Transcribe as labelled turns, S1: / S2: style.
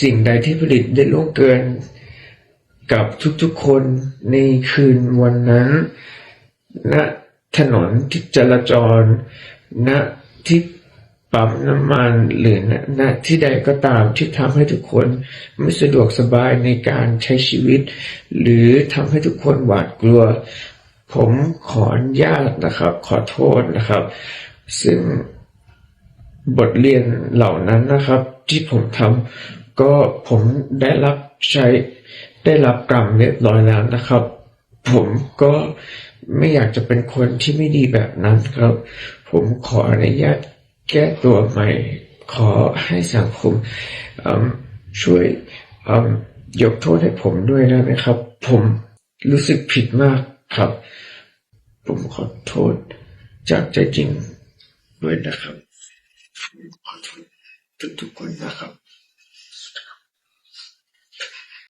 S1: สิ่งใดที่ผลิตได้ล่วงเกินกับทุกๆคนในคืนวันนั้นณถนนที่จราจรณที่ปั๊มน้ำมันหรือณที่ใดก็ตามที่ทำให้ทุกคนไม่สะดวกสบายในการใช้ชีวิตหรือทำให้ทุกคนหวาดกลัวผมขออนุญาตนะครับขอโทษนะครับซึ่งบทเรียนเหล่านั้นนะครับที่ผมทำก็ผมได้รับกรรมเรียบร้อยแล้วนะครับผมก็ไม่อยากจะเป็นคนที่ไม่ดีแบบนั้นครับผมขออนุญาตแก้ตัวใหม่ขอให้สังคมช่วยยกโทษให้ผมด้วยได้ไหมครับผมรู้สึกผิดมากครับผมขอโทษจากใจจริงด้วยนะครับขอโทษทุกๆคนนะครับ